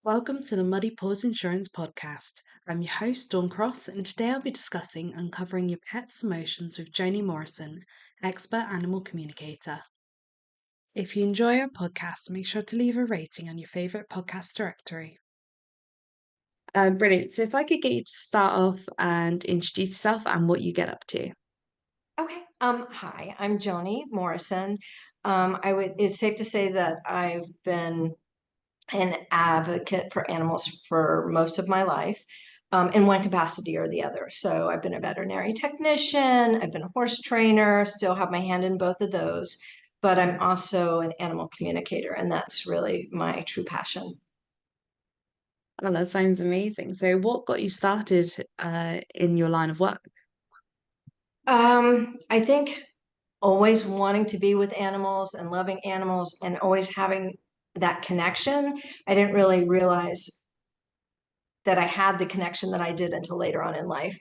Welcome to the Muddy Paws Insurance podcast. I'm your host, Dawn Cross, and today I'll be discussing uncovering your pet's emotions with Joanie Morrison, expert animal communicator. If you enjoy our podcast, make sure to leave a rating on your favourite podcast directory. Brilliant. So if I could get you to start off and introduce yourself and what you get up to. Okay. Hi, I'm Joanie Morrison. It's safe to say that I've been an advocate for animals for most of my life, in one capacity or the other. So I've been a veterinary technician, I've been a horse trainer, still have my hand in both of those, but I'm also an animal communicator, and that's really my true passion. Well, that sounds amazing. So what got you started in your line of work? I think always wanting to be with animals and loving animals and always having that connection. I didn't really realize that I had the connection that I did until later on in life.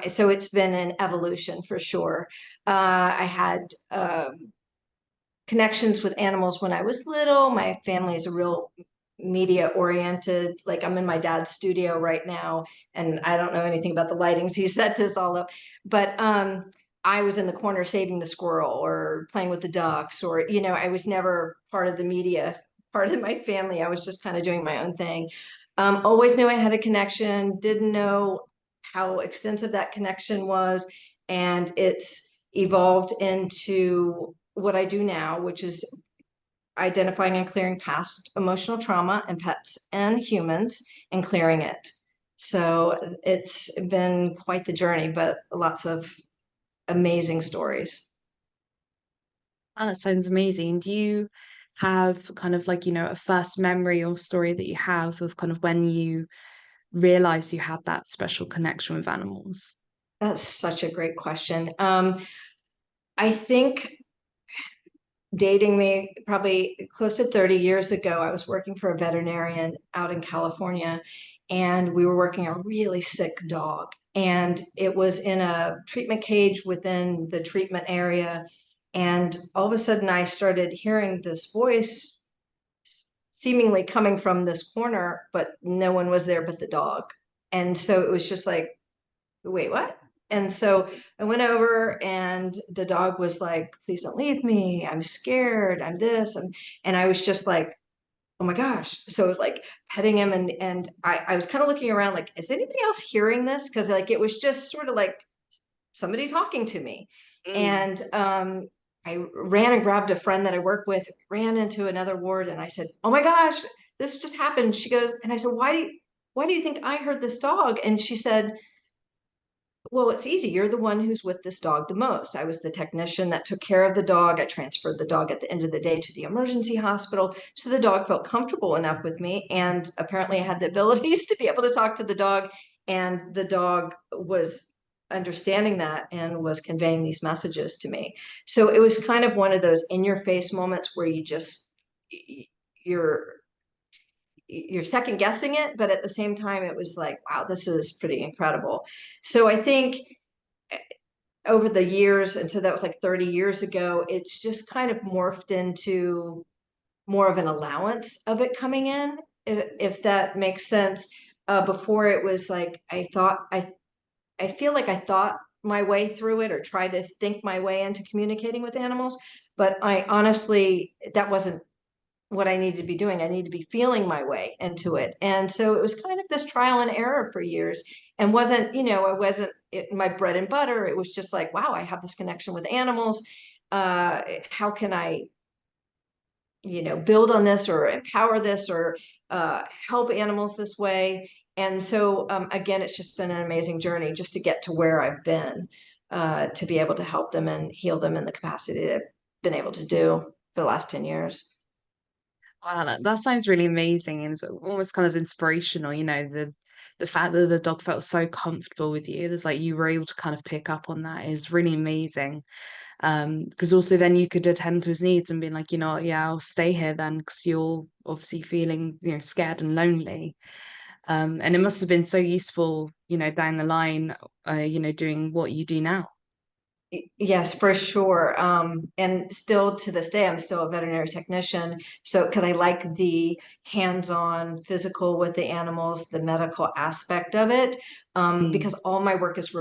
So it's been an evolution for sure. I had connections with animals when I was little. My family is a real media oriented. Like, I'm in my dad's studio right now, and I don't know anything about the lightings. He set this all up, but I was in the corner saving the squirrel or playing with the ducks, or I was never part of the media part of my family. I was just kind of doing my own thing. Always knew I had a connection, didn't know how extensive that connection was, and it's evolved into what I do now, which is identifying and clearing past emotional trauma in pets and humans and clearing it. So it's been quite the journey, but lots of amazing stories. Oh, that sounds amazing. Do you have kind of like, a first memory or story that you have of kind of when you realized you had that special connection with animals? That's such a great question. I think dating me probably close to 30 years ago, I was working for a veterinarian out in California, and we were working a really sick dog. And it was in a treatment cage within the treatment area. And all of a sudden, I started hearing this voice seemingly coming from this corner, but no one was there but the dog. And so it was just like, wait, what? And so I went over, and the dog was like, please don't leave me. I'm scared. I'm this. And I was just like, oh my gosh. So I was like petting him, and I was kind of looking around like, is anybody else hearing this? Because like it was just sort of like somebody talking to me. Mm. And I ran and grabbed a friend that I work with, ran into another ward, and I said, oh my gosh, this just happened. She goes, and I said, why do you think I heard this dog? And she said, well, it's easy. You're the one who's with this dog the most. I was the technician that took care of the dog. I transferred the dog at the end of the day to the emergency hospital. So the dog felt comfortable enough with me. And apparently I had the abilities to be able to talk to the dog. And the dog was understanding that and was conveying these messages to me. So it was kind of one of those in your face moments where you're you're second guessing it, but at the same time, it was like, wow, this is pretty incredible. So I think over the years, and so that was like 30 years ago, it's just kind of morphed into more of an allowance of it coming in, if that makes sense. Before it was like I feel like I thought my way through it or tried to think my way into communicating with animals, but I honestly that wasn't what I needed to be doing. I need to be feeling my way into it. And so it was kind of this trial and error for years, and it wasn't my bread and butter. It was just like, wow, I have this connection with animals. How can I, build on this or empower this or help animals this way? And so, again, it's just been an amazing journey just to get to where I've been, to be able to help them and heal them in the capacity that I've been able to do for the last 10 years. Wow, that sounds really amazing and it's almost kind of inspirational, the fact that the dog felt so comfortable with you. There's like you were able to kind of pick up on that is really amazing. Because also then you could attend to his needs and be like, yeah, I'll stay here then because you're obviously feeling, scared and lonely. And it must have been so useful, down the line, doing what you do now. Yes, for sure. And still to this day, I'm still a veterinary technician. So, because I like the hands-on physical with the animals, the medical aspect of it, Mm, because all my work is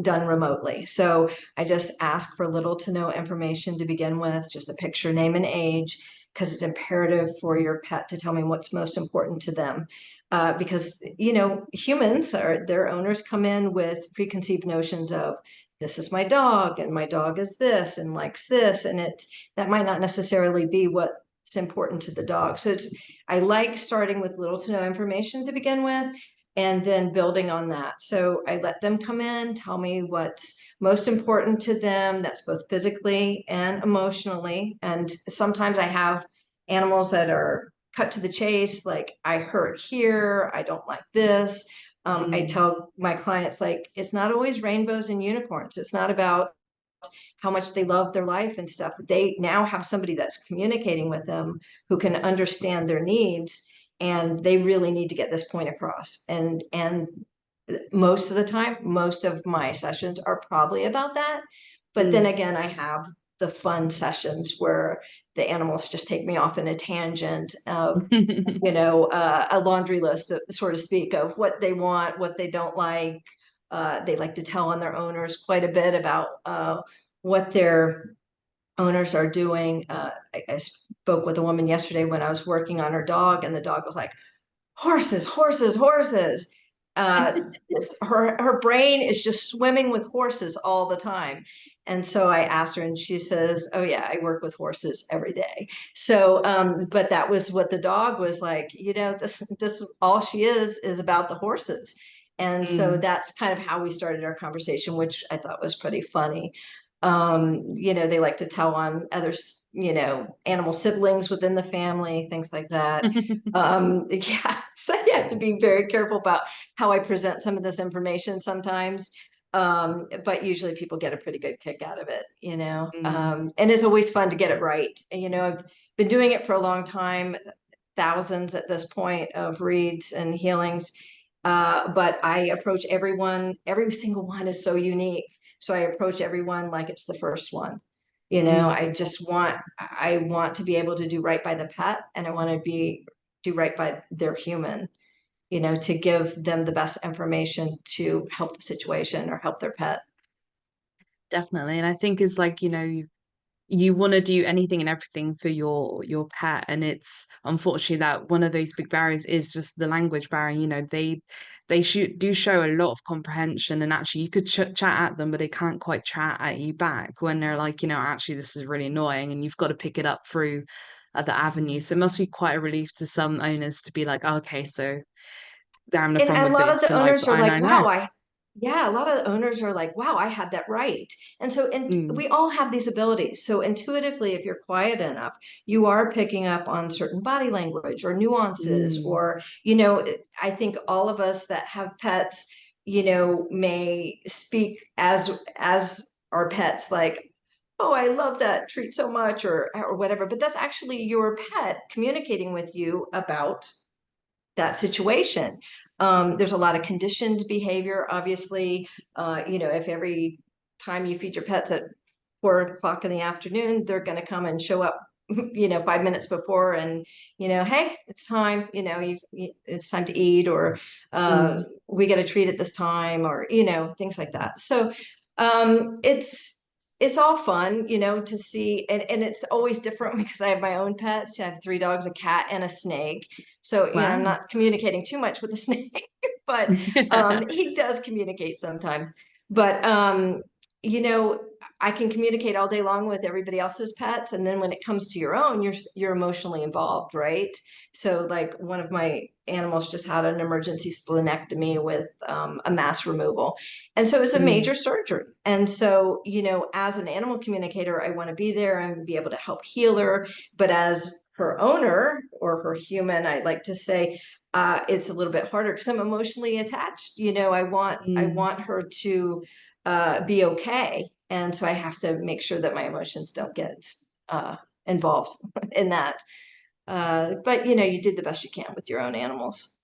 done remotely. So I just ask for little to no information to begin with, just a picture, name, and age, because it's imperative for your pet to tell me what's most important to them. Because, humans or their owners come in with preconceived notions of, this is my dog and my dog is this and likes this, and that might not necessarily be what's important to the dog. So I like starting with little to no information to begin with and then building on that. So I let them come in, tell me what's most important to them, that's both physically and emotionally. And sometimes I have animals that are cut to the chase, like, I hurt here, I don't like this. I mm, tell my clients, like, it's not always rainbows and unicorns. It's not about how much they love their life and stuff. They now have somebody that's communicating with them who can understand their needs, and they really need to get this point across. And most of the time, most of my sessions are probably about that. But then mm. again, I have the fun sessions where the animals just take me off in a tangent of, a laundry list, so to speak, of what they want, what they don't like. They like to tell on their owners quite a bit about what their owners are doing. I spoke with a woman yesterday when I was working on her dog, and the dog was like, horses, horses, horses. Her brain is just swimming with horses all the time. And so I asked her, and she says, "Oh yeah, I work with horses every day." So, but that was what the dog was like. This all she is about the horses. And so Mm. that's kind of how we started our conversation, which I thought was pretty funny. They like to tell on others, animal siblings within the family, things like that. Yeah, so you have to be very careful about how I present some of this information sometimes. But usually people get a pretty good kick out of it. Mm. And it's always fun to get it right. I've been doing it for a long time, thousands at this point of reads and healings. But I approach everyone, every single one is so unique. So I approach everyone like it's the first one. Mm. I want to be able to do right by the pet, and I want to do right by their human, to give them the best information to help the situation or help their pet. Definitely. And I think it's like, you want to do anything and everything for your pet, and it's unfortunately that one of those big barriers is just the language barrier. Do show a lot of comprehension, and actually you could chat at them, but they can't quite chat at you back when they're like, actually this is really annoying, and you've got to pick it up through other avenues. So it must be quite a relief to some owners to be like, oh, okay, so they're having a And problem a with lot of this, the and like, owners are I like, know now. wow, yeah, a lot of the owners are like, wow, I had that right. And so, Mm, we all have these abilities. So intuitively, if you're quiet enough, you are picking up on certain body language or nuances, mm, or, I think all of us that have pets, may speak as our pets, like, oh, I love that treat so much, or whatever. But that's actually your pet communicating with you about that situation. There's a lot of conditioned behavior, obviously. If every time you feed your pets at 4 o'clock in the afternoon, they're going to come and show up, 5 minutes before, and, hey, it's time, it's time to eat, or mm, we get a treat at this time, or, things like that. So it's all fun, to see, and it's always different because I have my own pets. I have 3 dogs, a cat, and a snake. So, I'm wow. not communicating too much with the snake, but he does communicate sometimes. But you know, I can communicate all day long with everybody else's pets, and then when it comes to your own, you're emotionally involved, right? So, like, one of my animals just had an emergency splenectomy with a mass removal, and so it's a Mm, major surgery. And so, as an animal communicator, I want to be there and be able to help heal her. But as her owner or her human, I like to say, it's a little bit harder because I'm emotionally attached. I mm. want her to be okay, and so I have to make sure that my emotions don't get involved in that. But you did the best you can with your own animals.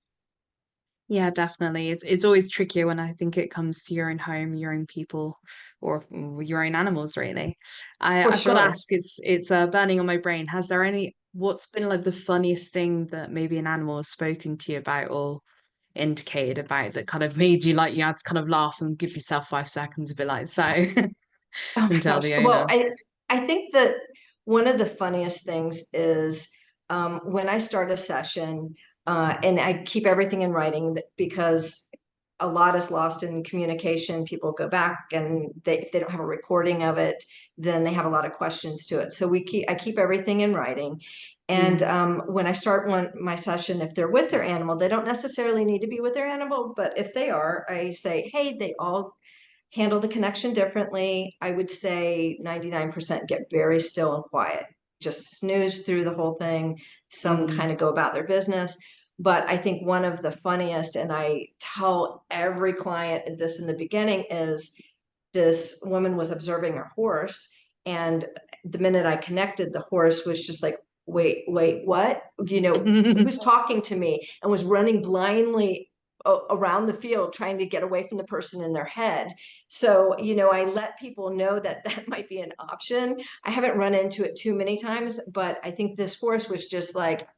Yeah, definitely. It's always trickier when I think it comes to your own home, your own people, or your own animals, really. For I've got to sure. ask, it's burning on my brain. Has there any, what's been like the funniest thing that maybe an animal has spoken to you about or indicated about that kind of made you like you had to kind of laugh and give yourself 5 seconds to be like, so Oh and my tell gosh. the Well, owner. I think that one of the funniest things is when I start a session, and I keep everything in writing because a lot is lost in communication. People go back and if they don't have a recording of it, then they have a lot of questions to it. So I keep everything in writing. And Mm. when I start my session, if they're with their animal, they don't necessarily need to be with their animal, but if they are, I say, hey, they all handle the connection differently. I would say 99% get very still and quiet, just snooze through the whole thing. Some Mm. kind of go about their business. But I think one of the funniest, and I tell every client this in the beginning, is this woman was observing her horse. And the minute I connected, the horse was just like, wait, what? Who's talking to me? And was running blindly around the field trying to get away from the person in their head. So, I let people know that that might be an option. I haven't run into it too many times, but I think this horse was just like,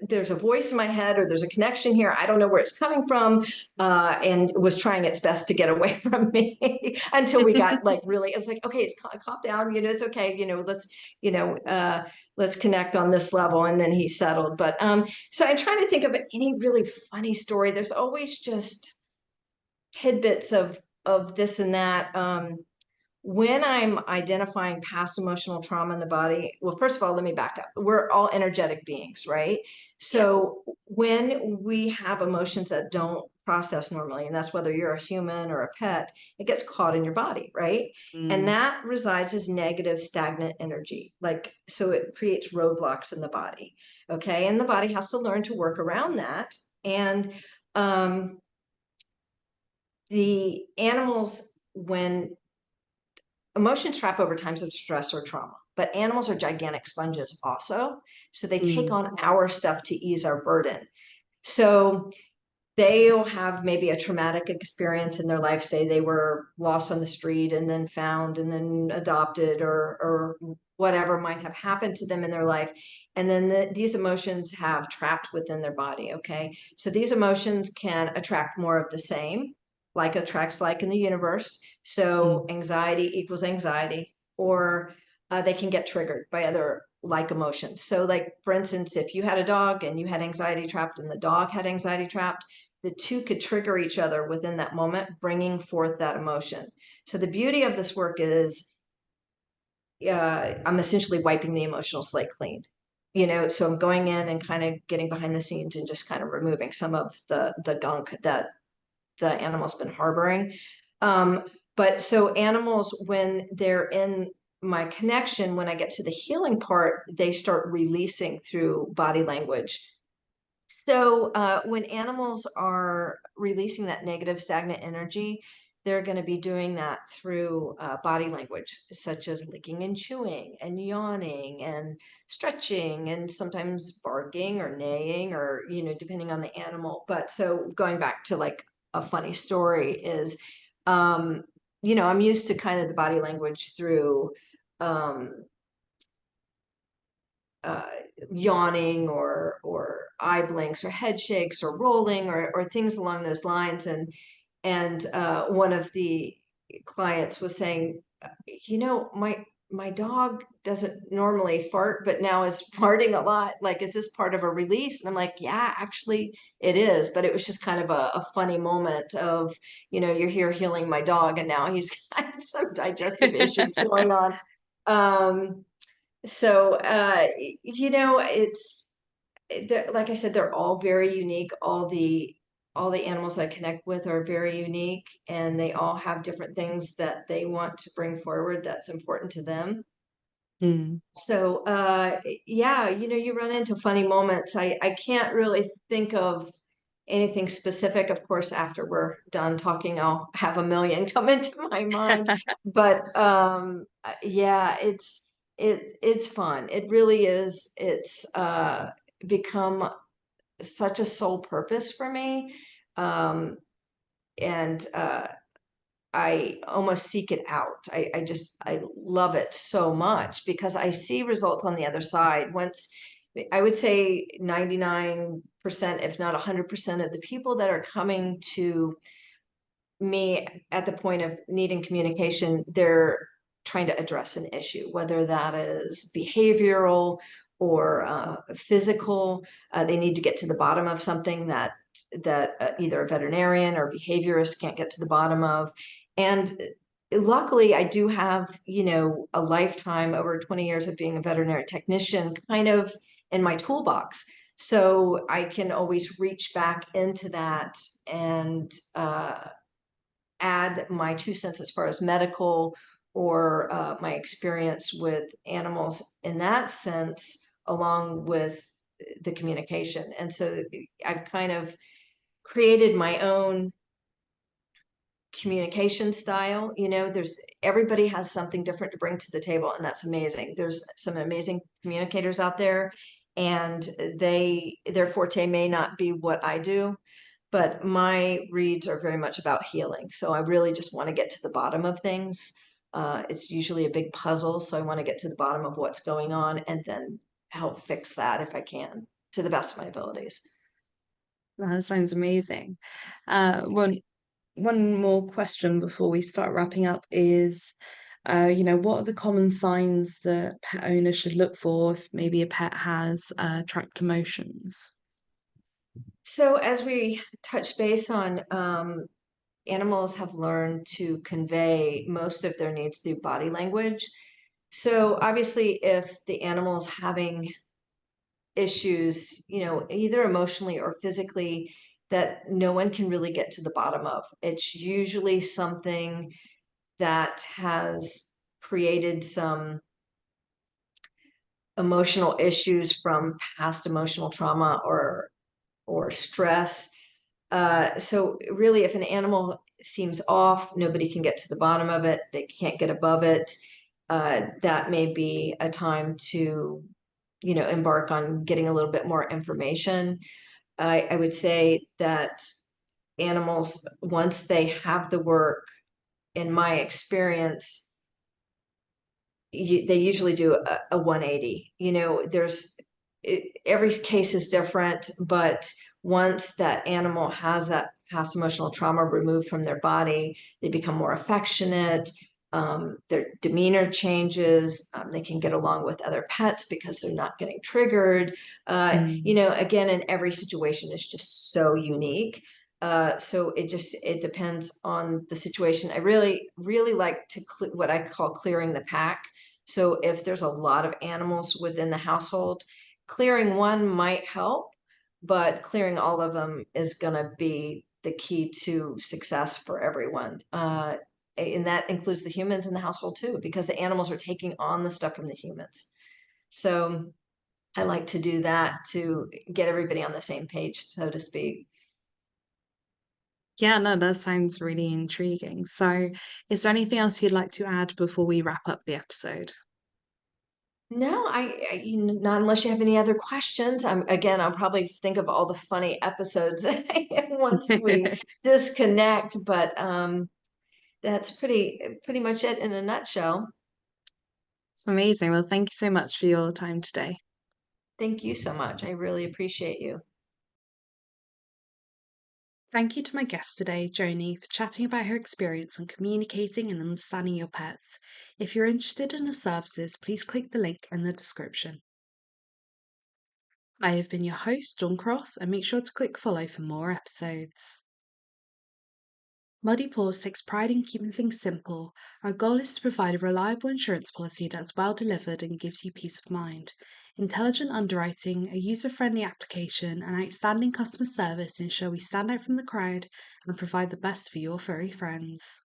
there's a voice in my head or there's a connection here. I don't know where it's coming from. And was trying its best to get away from me until we got like really, it was like, okay, it's calm down, it's okay. Let's connect on this level. And then he settled. But so I'm trying to think of any really funny story. There's always just tidbits of this and that. When I'm identifying past emotional trauma in the body, well, first of all, let me back up. We're all energetic beings, right? Yeah. So when we have emotions that don't process normally, and that's whether you're a human or a pet, it gets caught in your body, right? And Mm. that resides as negative, stagnant energy. So it creates roadblocks in the body. Okay. And the body has to learn to work around that. And um, the animals, when emotions trap over times of stress or trauma, but animals are gigantic sponges also. So they take Mm. on our stuff to ease our burden. So they'll have maybe a traumatic experience in their life. Say they were lost on the street and then found and then adopted or whatever might have happened to them in their life. And then these emotions have trapped within their body. Okay. So these emotions can attract more of the same, like attracts like in the universe. So Mm. anxiety equals anxiety, or they can get triggered by other like emotions. So like, for instance, if you had a dog and you had anxiety trapped and the dog had anxiety trapped, the two could trigger each other within that moment, bringing forth that emotion. So the beauty of this work is I'm essentially wiping the emotional slate clean. So I'm going in and kind of getting behind the scenes and just kind of removing some of the gunk that the animal's been harboring. But so animals, when they're in my connection, when I get to the healing part, they start releasing through body language. So when animals are releasing that negative stagnant energy, they're going to be doing that through body language, such as licking and chewing and yawning and stretching and sometimes barking or neighing or, depending on the animal. But so going back to like a funny story is, um, I'm used to kind of the body language through um, uh, yawning or eye blinks or head shakes or rolling or things along those lines. And one of the clients was saying, my dog doesn't normally fart, but now is farting a lot. Like, is this part of a release? And I'm like, yeah, actually it is. But it was just kind of a funny moment of, you're here healing my dog and now he's got some digestive issues going on. Um, so, like I said, they're all very unique. All the animals I connect with are very unique, and they all have different things that they want to bring forward that's important to them. Mm. So, yeah, you run into funny moments. I can't really think of anything specific. Of course, after we're done talking, I'll have a million come into my mind. But yeah, it's fun. It really is. It's become such a sole purpose for me. Um, and I almost seek it out. I love it so much because I see results on the other side. Once I would say 99%, if not 100% of the people that are coming to me at the point of needing communication, they're trying to address an issue, whether that is behavioral or physical. They need to get to the bottom of something that either a veterinarian or behaviorist can't get to the bottom of. And luckily, I do have, a lifetime, over 20 years of being a veterinary technician, kind of in my toolbox. So I can always reach back into that and add my 2 cents as far as medical or my experience with animals in that sense, along with the communication. And so I've kind of created my own communication style. There's everybody has something different to bring to the table, and that's amazing. There's some amazing communicators out there, and their forte may not be what I do, but my reads are very much about healing. So I really just want to get to the bottom of things. It's usually a big puzzle, so I want to get to the bottom of what's going on and then help fix that if I can, to the best of my abilities. That sounds amazing. One more question before we start wrapping up is, what are the common signs that pet owners should look for if maybe a pet has tracked emotions? So as we touch base on, animals have learned to convey most of their needs through body language. So obviously, if the animal's having issues, either emotionally or physically, that no one can really get to the bottom of, it's usually something that has created some emotional issues from past emotional trauma or stress. So really, if an animal seems off, nobody can get to the bottom of it. They can't get above it. That may be a time to, embark on getting a little bit more information. I would say that animals, once they have the work, in my experience, they usually do a 180. Every case is different, but once that animal has that past emotional trauma removed from their body, they become more affectionate. Their demeanor changes. They can get along with other pets because they're not getting triggered. Mm. Again, in every situation is just so unique. So it depends on the situation. I really, really like to what I call clearing the pack. So if there's a lot of animals within the household, clearing one might help, but clearing all of them is going to be the key to success for everyone. And that includes the humans in the household too, because the animals are taking on the stuff from the humans. So I like to do that to get everybody on the same page, so to speak. Yeah, no, that sounds really intriguing. So, is there anything else you'd like to add before we wrap up the episode? No, not unless you have any other questions. Again, I'll probably think of all the funny episodes once we disconnect, but that's pretty much it in a nutshell. It's amazing. Well, thank you so much for your time today. Thank you so much. I really appreciate you. Thank you to my guest today, Joanie, for chatting about her experience on communicating and understanding your pets. If you're interested in her services, please click the link in the description. I have been your host, Dawn Cross, and make sure to click follow for more episodes. Muddy Paws takes pride in keeping things simple. Our goal is to provide a reliable insurance policy that's well delivered and gives you peace of mind. Intelligent underwriting, a user-friendly application, and outstanding customer service ensure we stand out from the crowd and provide the best for your furry friends.